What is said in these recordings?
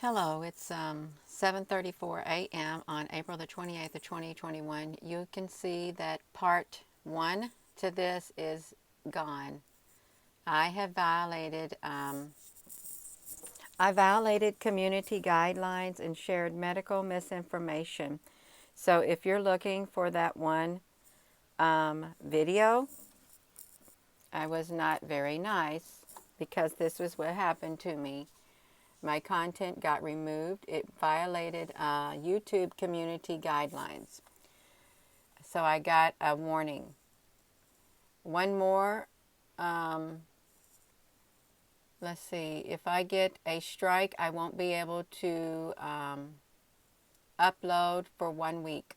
Hello, it's 7:34 a.m. on April the 28th of 2021. You can see that part 1 to this is gone. I have violated community guidelines and shared medical misinformation. So if you're looking for that one video, I was not very nice because this was what happened to me. My content got removed. It violated YouTube community guidelines. So I got a warning. One more. Let's see. If I get a strike, I won't be able to upload for 1 week.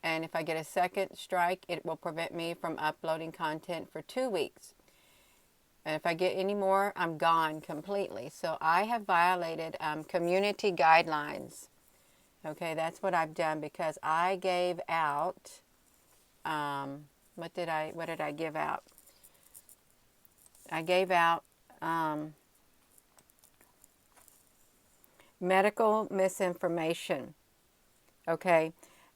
And if I get a second strike, it will prevent me from uploading content for 2 weeks. And if I get any more, I'm gone completely. So I have violated community guidelines. Okay, that's what I've done because I gave out, what did I give out? I gave out medical misinformation. Okay,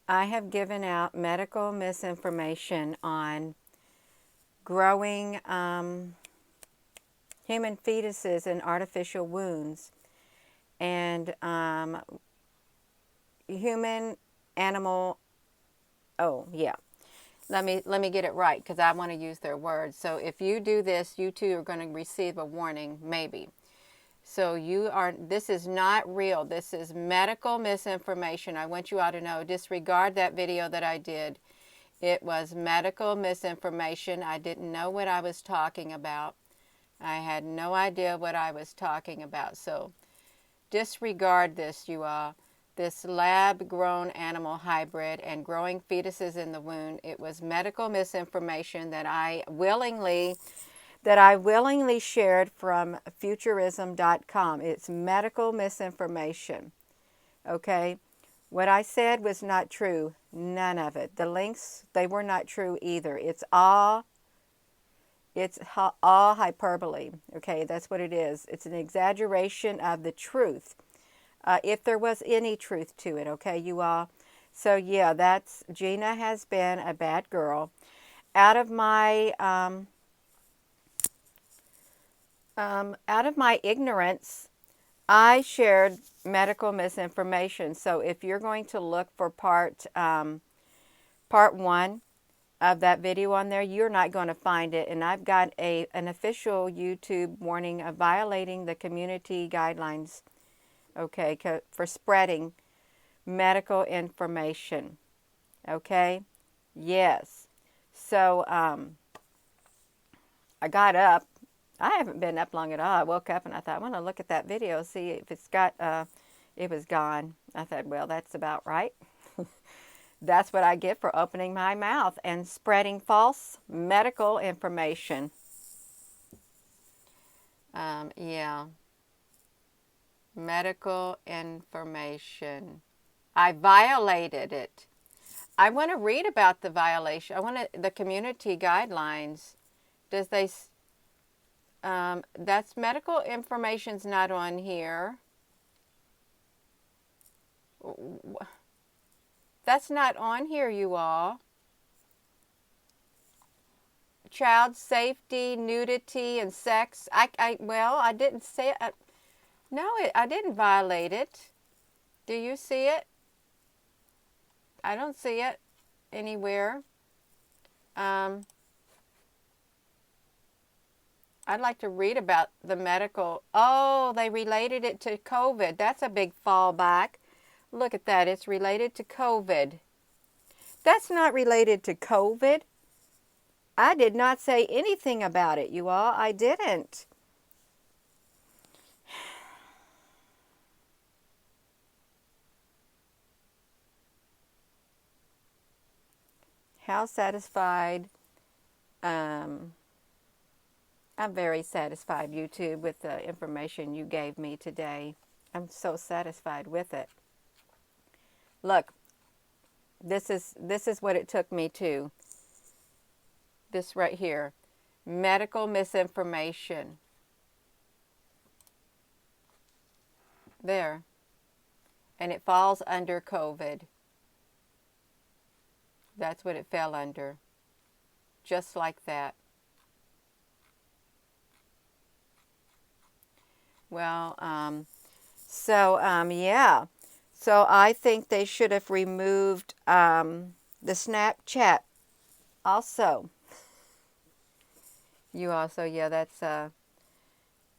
I have given out medical misinformation on growing human fetuses in artificial wounds and human animal let me get it right because I want to use their words. So if you do this, you too are going to receive a warning, maybe. So this is not real. This is medical misinformation. I want you all to know, disregard that video that I did. It was medical misinformation. I didn't know what I was talking about. I had no idea what I was talking about. So disregard this, you all. This lab-grown animal hybrid and growing fetuses in the womb. It was medical misinformation that I willingly shared from futurism.com. It's medical misinformation. Okay? What I said was not true. None of it. The links, they were not true either. It's all hyperbole. Okay? That's what it is. It's an exaggeration of the truth. If there was any truth to it, okay, you all. So yeah, Gina has been a bad girl. Out of my ignorance, I shared medical misinformation. So if you're going to look for part 1 of that video on there, you're not going to find it. And I've got an official YouTube warning of violating the community guidelines. Okay, for spreading medical information. Okay, yes. So I got up. I haven't been up long at all. I woke up and I thought, I want to look at that video, see if it's got, it was gone. I thought, well, that's about right. That's what I get for opening my mouth and spreading false medical information. Yeah. Medical information. I violated it. I want to read about the violation. I want the community guidelines. Does they? That's medical information's not on here. That's not on here, you all. Child safety, nudity, and sex. I didn't say it. No, I didn't violate it. Do you see it? I don't see it anywhere. I'd like to read about the medical. Oh, they related it to COVID. That's a big fallback. Look at that. It's related to COVID. That's not related to COVID. I did not say anything about it, you all. I didn't. How satisfied? I'm very satisfied, YouTube, with the information you gave me today. I'm so satisfied with it. Look, this is what it took me to. This right here, medical misinformation. There. And it falls under COVID. That's what it fell under. Just like that. Well, yeah. So I think they should have removed the Snapchat also. You also, yeah, that's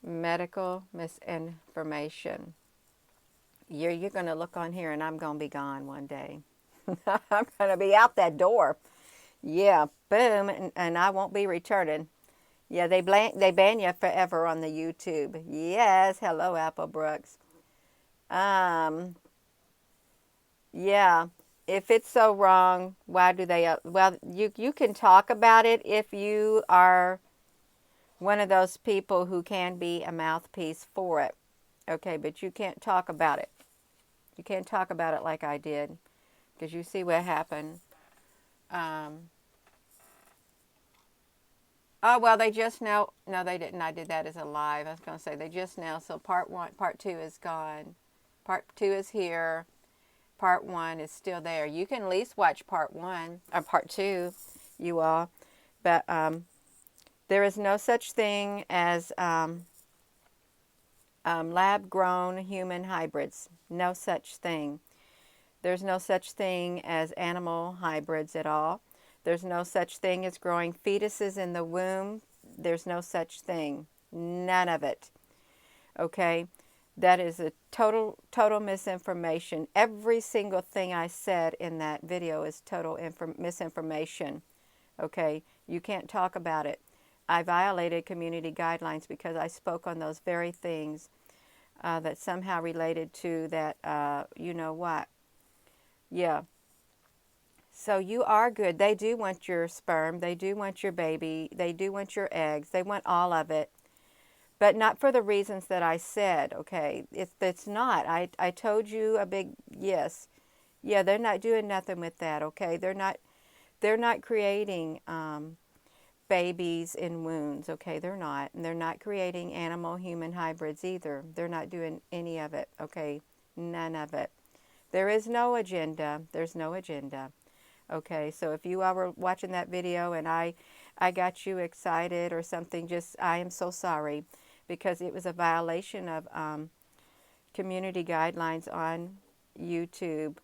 medical misinformation. You're going to look on here and I'm going to be gone one day. I'm going to be out that door. Yeah, boom, and I won't be returning. Yeah, they ban you forever on the YouTube. Yes, hello, Apple Brooks. Yeah, if it's so wrong, why do they? Well, you can talk about it if you are one of those people who can be a mouthpiece for it. Okay, but you can't talk about it. You can't talk about it like I did, because you see what happened. Oh, well, they just now, no, they didn't. I did that as a live. I was going to say they just now. So part one, part two is gone. Part two is here. Part one is still there. You can at least watch part one or part two, you all. But there is no such thing as lab-grown human hybrids. No such thing. There's no such thing as animal hybrids at all. There's no such thing as growing fetuses in the womb. There's no such thing. None of it. Okay? That is a total misinformation. Every single thing I said in that video is total misinformation. Okay? You can't talk about it. I violated community guidelines because I spoke on those very things that somehow related to that, you know what. Yeah. So you are good. They do want your sperm. They do want your baby. They do want your eggs. They want all of it. But not for the reasons that I said, okay? It's not. I told you a big yes. Yeah, they're not doing nothing with that, okay? They're not creating babies in wounds, okay? They're not. And they're not creating animal-human hybrids either. They're not doing any of it, okay? None of it. There is no agenda. There's no agenda. Okay, so if you were watching that video and I got you excited or something, just I am so sorry, because it was a violation of community guidelines on YouTube,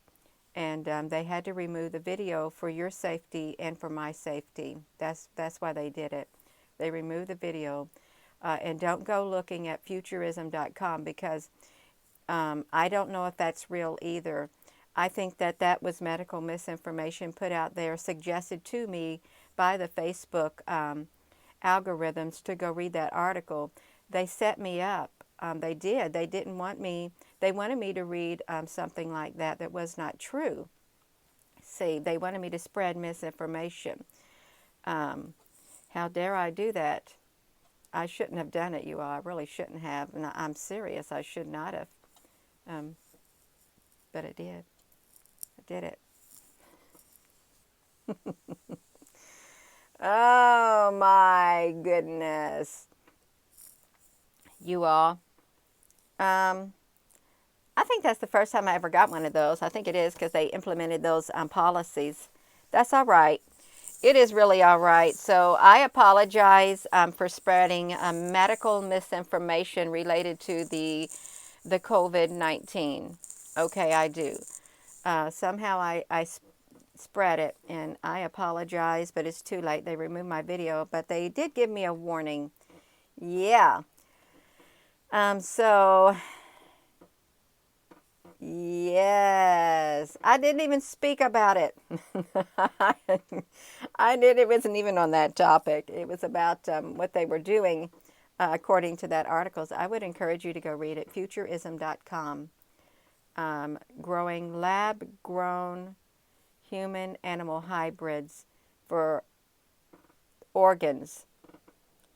and they had to remove the video for your safety and for my safety. That's why they did it. They removed the video, and don't go looking at futurism.com, because I don't know if that's real either. I think that was medical misinformation put out there, suggested to me by the Facebook algorithms to go read that article. They set me up. They did. They didn't want me. They wanted me to read something like that was not true. See, they wanted me to spread misinformation. How dare I do that? I shouldn't have done it, you all. I really shouldn't have. And I'm serious. I should not have. But I did. I did it. Oh my goodness. You all. I think that's the first time I ever got one of those. I think it is because they implemented those policies. That's all right. It is really all right. So I apologize for spreading medical misinformation related to the COVID-19. Okay, I do. Somehow I spread it, and I apologize, but it's too late. They removed my video, but they did give me a warning. Yeah. So, yes. I didn't even speak about it. It wasn't even on that topic. It was about what they were doing according to that article. So I would encourage you to go read it, futurism.com. Growing lab-grown human-animal hybrids for organs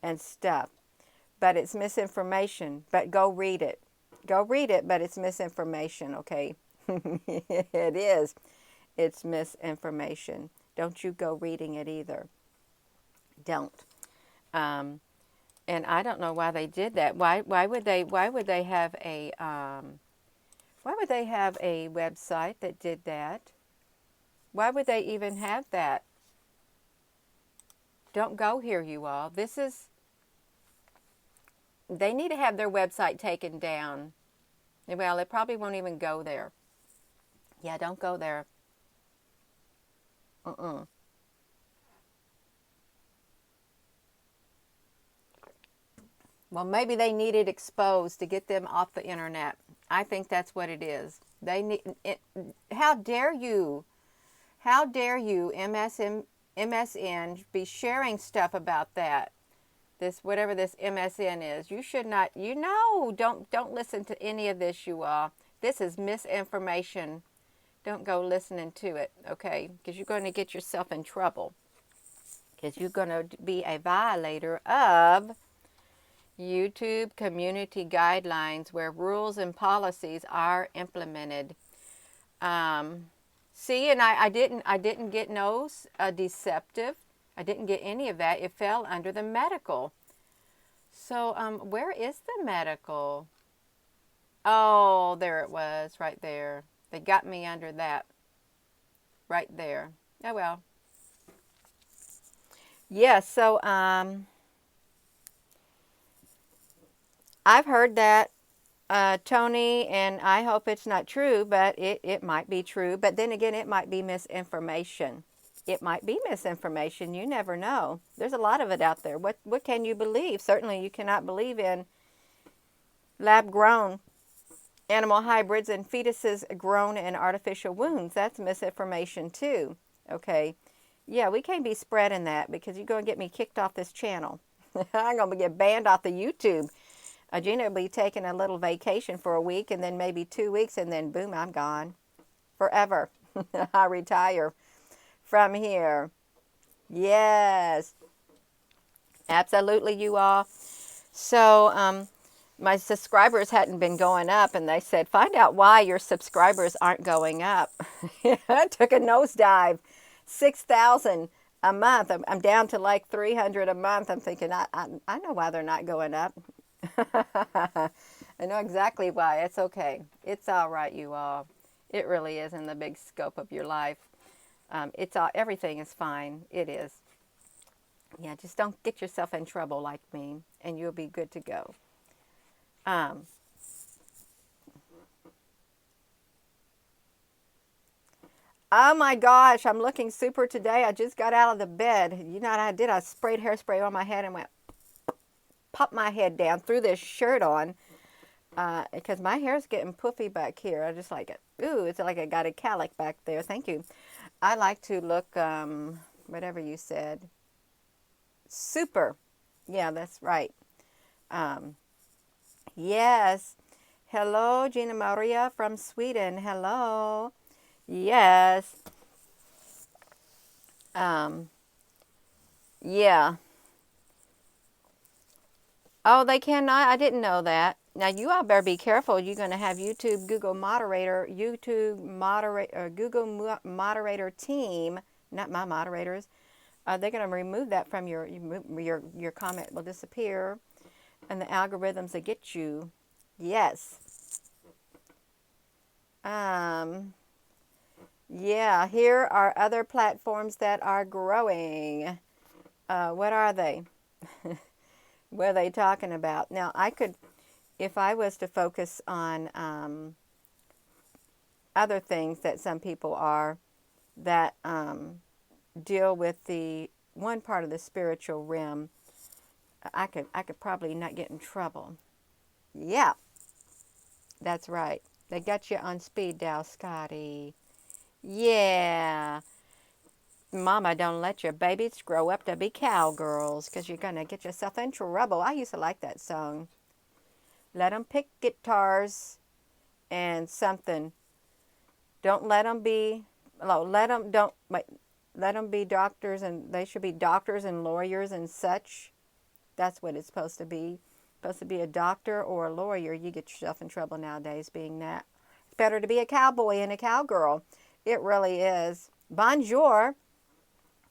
and stuff. But it's misinformation. But go read it. Go read it, but it's misinformation, okay? It is. It's misinformation. Don't you go reading it either. Don't. And I don't know why they did that. Why would they have a Why would they have a website that did that? Why would they even have that? Don't go here, you all. They need to have their website taken down. Well, it probably won't even go there. Yeah, don't go there. Well, maybe they need it exposed to get them off the internet. I think that's what it is. They need it. How dare you? How dare you, MSN, be sharing stuff about that? This, whatever this MSN is. You should not. Don't listen to any of this, you all. This is misinformation. Don't go listening to it, okay? Because you're going to get yourself in trouble. Because you're going to be a violator of YouTube community guidelines where rules and policies are implemented. See, and I didn't get no deceptive. I didn't get any of that. It fell under the medical. So where is the medical? Oh, there it was, right there. They got me under that. Right there. Oh well. Yeah, so I've heard that, Tony, and I hope it's not true, but it might be true. But then again, it might be misinformation. It might be misinformation. You never know. There's a lot of it out there. What can you believe? Certainly you cannot believe in lab-grown animal hybrids and fetuses grown in artificial wombs. That's misinformation too. Okay. Yeah, we can't be spreading that because you're going to get me kicked off this channel. I'm going to get banned off the YouTube. Gina will be taking a little vacation for a week and then maybe 2 weeks and then boom, I'm gone. Forever. I retire from here. Yes. Absolutely, you all. So, my subscribers hadn't been going up and they said, find out why your subscribers aren't going up. I took a nosedive. 6,000 a month. I'm down to like 300 a month. I'm thinking, I know why they're not going up. I know exactly why. It's okay. It's all right, you all. It really is in the big scope of your life. Everything is fine. It is. Yeah, just don't get yourself in trouble like me, and you'll be good to go. Oh my gosh, I'm looking super today. I just got out of the bed. You know what I did? I sprayed hairspray on my head and went, popped my head down, threw this shirt on, because my hair is getting poofy back here. I just like it. Ooh, it's like I got a calic back there. Thank you. I like to look, whatever you said. Super. Yeah, that's right. Yes. Hello, Gina Maria from Sweden. Hello. Yes. Yeah. Oh, they cannot? I didn't know that. Now, you all better be careful. You're going to have Google moderator team, not my moderators. They're going to remove that from your comment will disappear, and the algorithms that get you. Yes. Yeah, here are other platforms that are growing. What are they? What are they talking about? Now, I could, if I was to focus on other things that some people are that deal with the one part of the spiritual realm, I could probably not get in trouble. Yeah, that's right. They got you on speed dial, Scotty. Yeah. Mama, don't let your babies grow up to be cowgirls because you're going to get yourself in trouble. I used to like that song. Let them pick guitars and something. Don't let them be, let them be doctors, and they should be doctors and lawyers and such. That's what it's supposed to be. Supposed to be a doctor or a lawyer. You get yourself in trouble nowadays being that. It's better to be a cowboy and a cowgirl. It really is. Bonjour.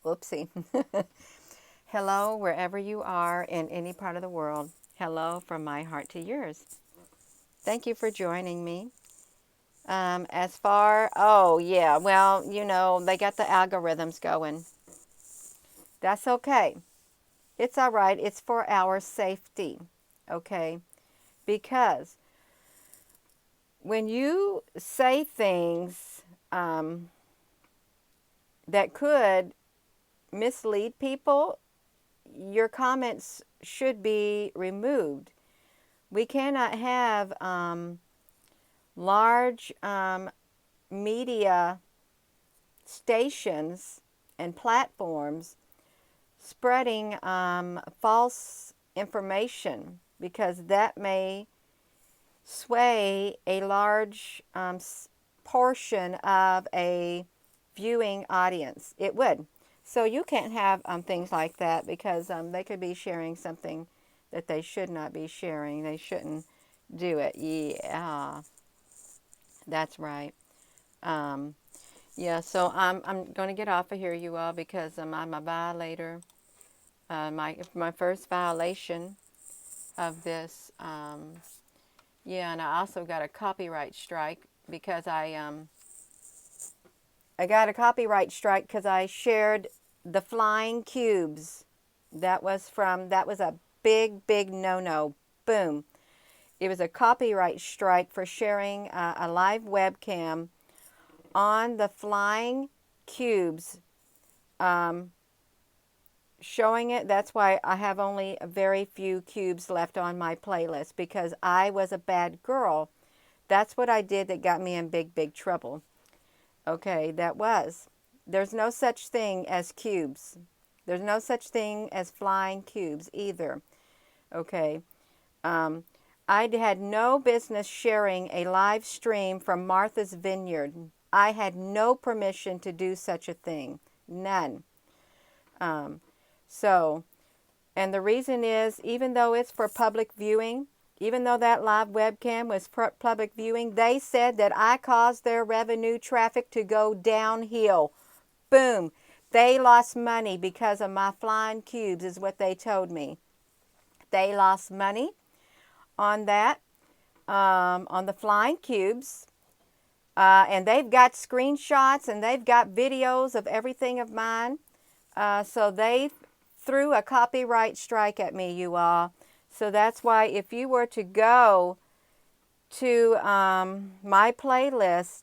Oopsie. Hello, wherever you are in any part of the world. Hello from my heart to yours. Thank you for joining me. As far, oh yeah, well, you know, they got the algorithms going. That's okay. It's all right. It's for our safety, okay? Because when you say things that could mislead people, your comments should be removed. We cannot have large media stations and platforms spreading false information, because that may sway a large portion of a viewing audience. It would. So you can't have things like that, because they could be sharing something that they should not be sharing. They shouldn't do it. Yeah, that's right. Um, yeah, so I'm going to get off of here, you all, because I'm a violator. My first violation of this. Yeah, and I also got a copyright strike because I got a copyright strike because I shared the flying cubes. That was a big no-no. Boom. It was a copyright strike for sharing a live webcam on the flying cubes, showing it. That's why I have only a very few cubes left on my playlist, because I was a bad girl. That's what I did that got me in big trouble. Okay, that was. There's no such thing as cubes. There's no such thing as flying cubes either. Okay. I had no business sharing a live stream from Martha's Vineyard. I had no permission to do such a thing. None. So, and the reason is, even though it's for public viewing, even though that live webcam was for public viewing, they said that I caused their revenue traffic to go downhill. Boom. They lost money because of my flying cubes, is what they told me. They lost money on that, on the flying cubes. And they've got screenshots and they've got videos of everything of mine. So they threw a copyright strike at me, you all. So that's why if you were to go to my playlist,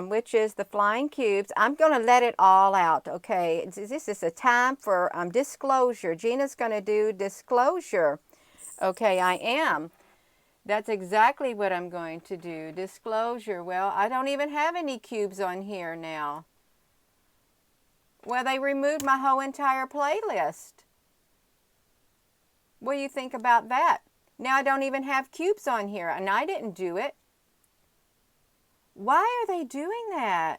which is the Flying Cubes, I'm going to let it all out, okay? This is a time for disclosure. Gina's going to do disclosure. Okay, I am. That's exactly what I'm going to do. Disclosure. Well, I don't even have any cubes on here now. Well, they removed my whole entire playlist. What do you think about that? Now I don't even have cubes on here, and I didn't do it. Why are they doing that?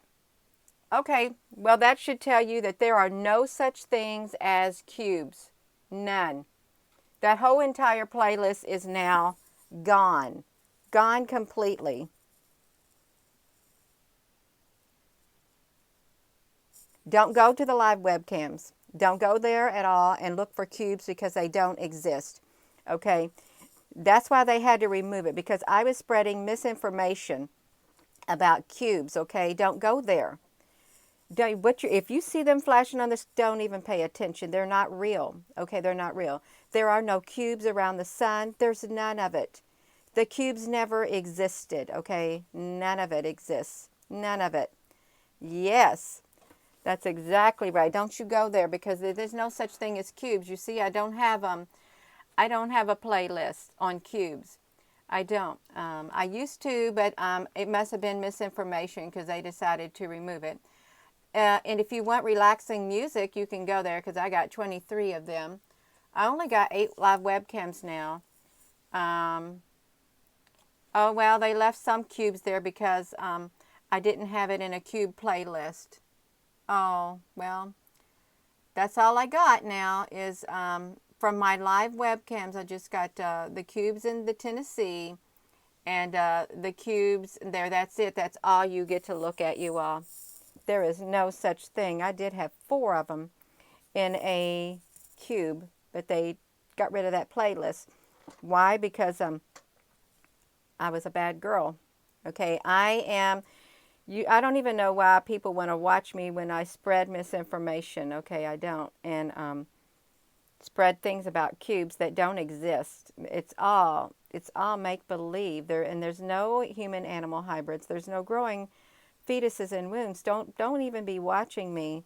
Okay, well, that should tell you that there are no such things as cubes. None. That whole entire playlist is now gone. Gone completely. Don't go to the live webcams. Don't go there at all and look for cubes, because they don't exist. Okay? That's why they had to remove it, because I was spreading misinformation about cubes. Okay? Don't go there. If you see them flashing on this, don't even pay attention. They're not real. Okay? They're not real. There are no cubes around the sun. There's none of it. The cubes never existed. Okay? None of it exists. None of it. Yes. That's exactly right. Don't you go there, because there's no such thing as cubes. You see, I don't have a playlist on cubes. I don't. I used to, but it must have been misinformation, because they decided to remove it. And if you want relaxing music, you can go there, because I got 23 of them. I only got 8 live webcams now. Oh, well, they left some cubes there because I didn't have it in a cube playlist. Oh, well, that's all I got now is from my live webcams. I just got the cubes in the Tennessee and the cubes there. That's it. That's all you get to look at, you all. There is no such thing. I did have 4 of them in a cube, but they got rid of that playlist. Why? Because I was a bad girl. Okay, I don't even know why people want to watch me when I spread misinformation. Okay, I don't. And spread things about cubes that don't exist. It's all make believe. And there's no human animal hybrids. There's no growing fetuses in wombs. Don't even be watching me.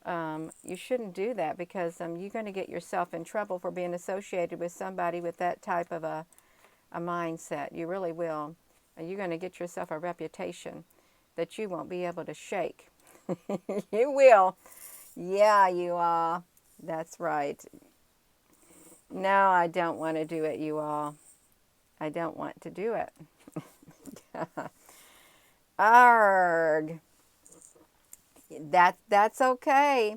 You shouldn't do that, because you're going to get yourself in trouble for being associated with somebody with that type of a mindset. You really will. You're going to get yourself a reputation that you won't be able to shake. You will. Yeah, you are. That's right. No, I don't want to do it, you all. I don't want to do it. Arg. That's okay.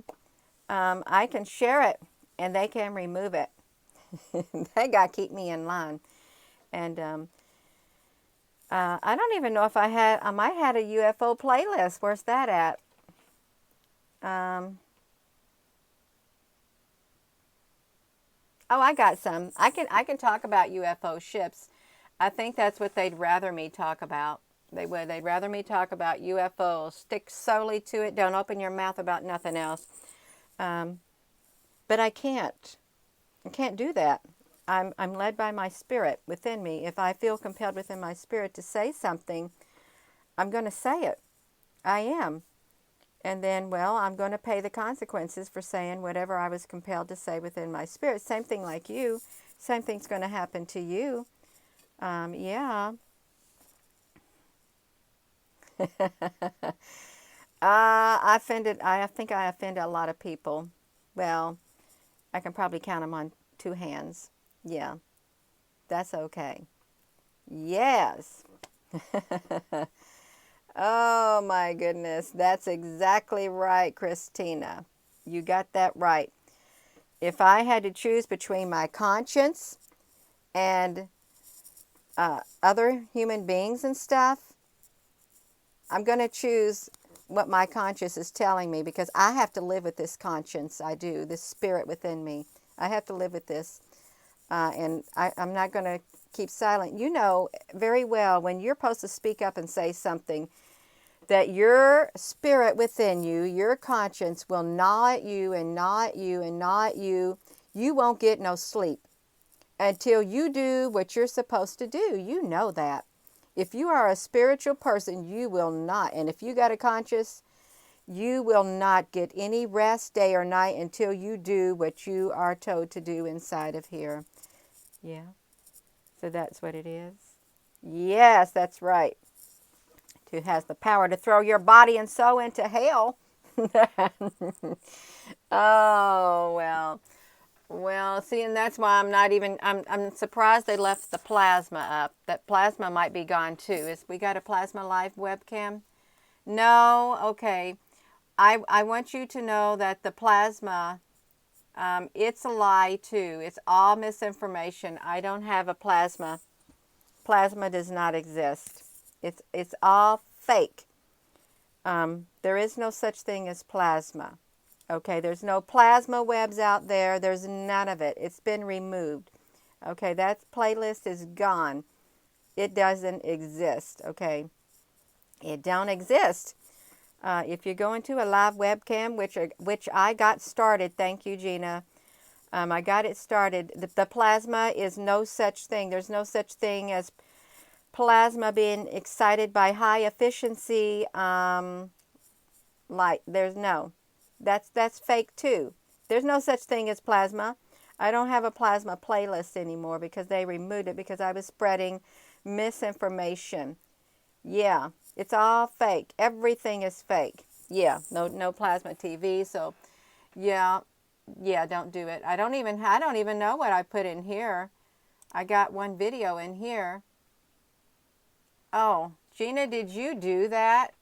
I can share it, and they can remove it. They got to keep me in line. And I don't even know if I might have a UFO playlist. Where's that at? Oh, I got some. I can talk about UFO ships. I think that's what they'd rather me talk about. They would. They'd rather me talk about UFOs. Stick solely to it. Don't open your mouth about nothing else. But I can't. I can't do that. I'm led by my spirit within me. If I feel compelled within my spirit to say something, I'm going to say it. I am. And then, well, I'm going to pay the consequences for saying whatever I was compelled to say within my spirit. Same thing like you. Same thing's going to happen to you. Yeah. I think I offended a lot of people. Well, I can probably count them on two hands. Yeah, that's okay. Yes. Oh my goodness. That's exactly right, Christina. You got that right. If I had to choose between my conscience and other human beings and stuff, I'm going to choose what my conscience is telling me, because I have to live with this conscience. I do. This spirit within me. I have to live with this. And I'm not going to keep silent. You know very well when you're supposed to speak up and say something, that your spirit within you, your conscience, will gnaw at you and gnaw at you and gnaw at you. You won't get no sleep until you do what you're supposed to do. You know that. If you are a spiritual person, you will not. And if you got a conscience, you will not get any rest day or night until you do what you are told to do inside of here. Yeah. So that's what it is. Yes, that's right. Who has the power to throw your body and soul into hell. Oh, well. Well, see, and that's why I'm surprised they left the plasma up. That plasma might be gone too. We got a plasma live webcam? No? Okay. I want you to know that the plasma, it's a lie too. It's all misinformation. I don't have a plasma. Plasma does not exist. It's all fake. There is no such thing as plasma. Okay, there's no plasma webs out there. There's none of it. It's been removed. Okay, that playlist is gone. It doesn't exist. Okay, it don't exist. If you go into a live webcam, which I got started, thank you, Gina. I got it started. The plasma is no such thing. There's no such thing as plasma being excited by high efficiency light. There's no. That's fake too. There's no such thing as plasma. I don't have a plasma playlist anymore because they removed it because I was spreading misinformation. Yeah, it's all fake. Everything is fake. Yeah, no plasma TV. So, yeah, don't do it. I don't even know what I put in here. I got one video in here. Oh, Gina, did you do that?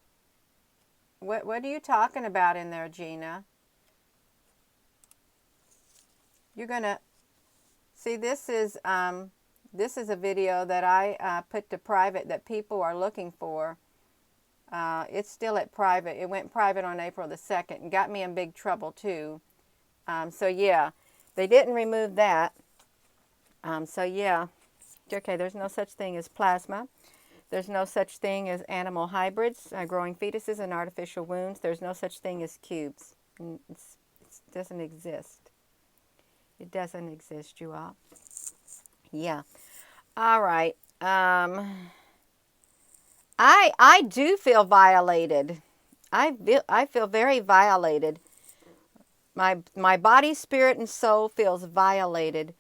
What are you talking about in there, Gina? You're gonna see, this is a video that I put to private that people are looking for. It's still at private. It went private on April the 2nd and got me in big trouble too. So yeah, they didn't remove that. So yeah, okay, there's no such thing as plasma. There's no such thing as animal hybrids, growing fetuses, and artificial wounds. There's no such thing as cubes. It doesn't exist. It doesn't exist, you all. Yeah. All right. I do feel violated. I feel very violated. My body, spirit, and soul feels violated.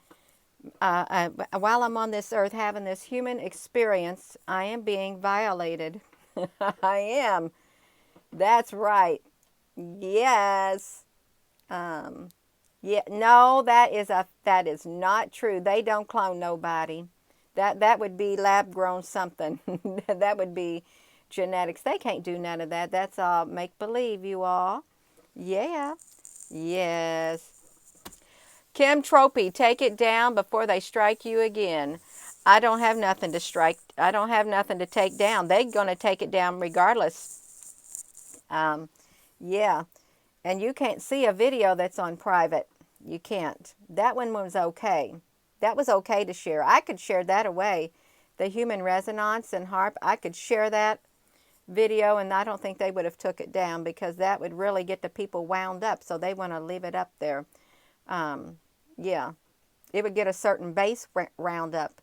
While I'm on this earth having this human experience, I am being violated. I am. That's right. Yes. Yeah. No, that is not true. They don't clone nobody. That would be lab grown something. That would be genetics. They can't do none of that. That's all make believe, you all. Yeah. Yes. Kim Tropy, take it down before they strike you again. I don't have nothing to strike. I don't have nothing to take down. They're going to take it down regardless. Yeah. And you can't see a video that's on private. You can't. That one was okay. That was okay to share. I could share that away. The human resonance and harp, I could share that video, and I don't think they would have took it down because that would really get the people wound up. So they want to leave it up there. Yeah, it would get a certain base roundup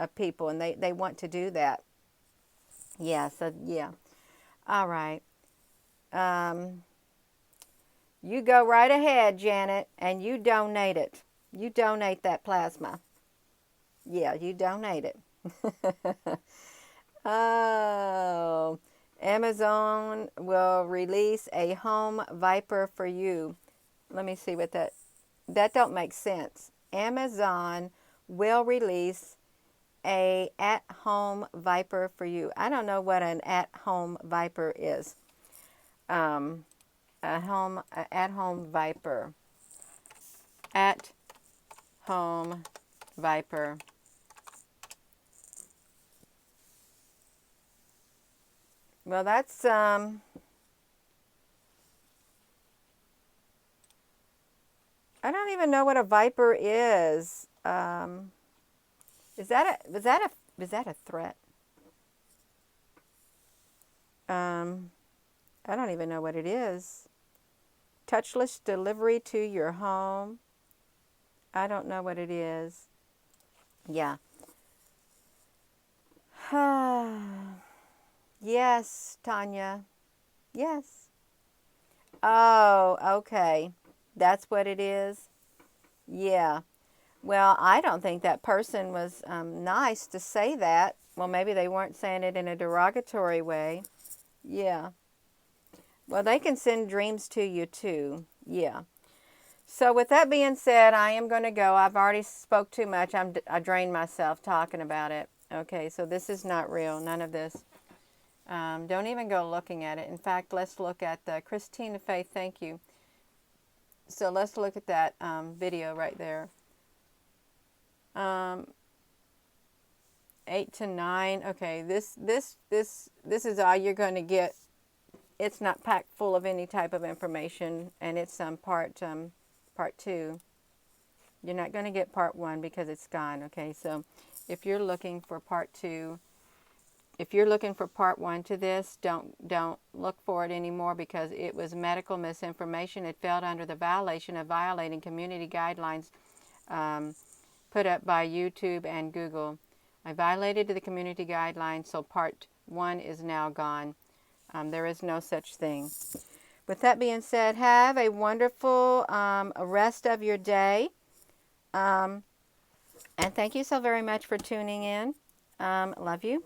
of people, and they want to do that. Yeah, so yeah. All right. You go right ahead, Janet, and you donate it. You donate that plasma. Yeah, you donate it. Oh, Amazon will release a home viper for you. Let me see what that don't make sense. Amazon will release a at-home viper for you. I don't know what an at-home viper is. At-home viper. At-home viper. Well, that's I don't even know what a viper is. Is that a threat? I don't even know what it is. Touchless delivery to your home. I don't know what it is. Yeah. Yes, Tanya. Yes. Oh, okay. That's what it is. Yeah. Well, I don't think that person was nice to say that. Well, maybe they weren't saying it in a derogatory way. Yeah. Well, they can send dreams to you too. Yeah. So with that being said, I am going to go. I've already spoke too much. I drained myself talking about it. Okay, so this is not real. None of this. Don't even go looking at it. In fact, let's look at the Christina Faith. Thank you. So let's look at that video right there. 8 to 9. Okay, this is all you're going to get. It's not packed full of any type of information, and it's part 2. You're not going to get part 1 because it's gone. Okay, so if you're looking for part 2, if you're looking for part 1 to this, don't look for it anymore because it was medical misinformation. It fell under the violation of violating community guidelines put up by YouTube and Google. I violated the community guidelines, so part 1 is now gone. There is no such thing. With that being said, have a wonderful rest of your day. And thank you so very much for tuning in. Love you.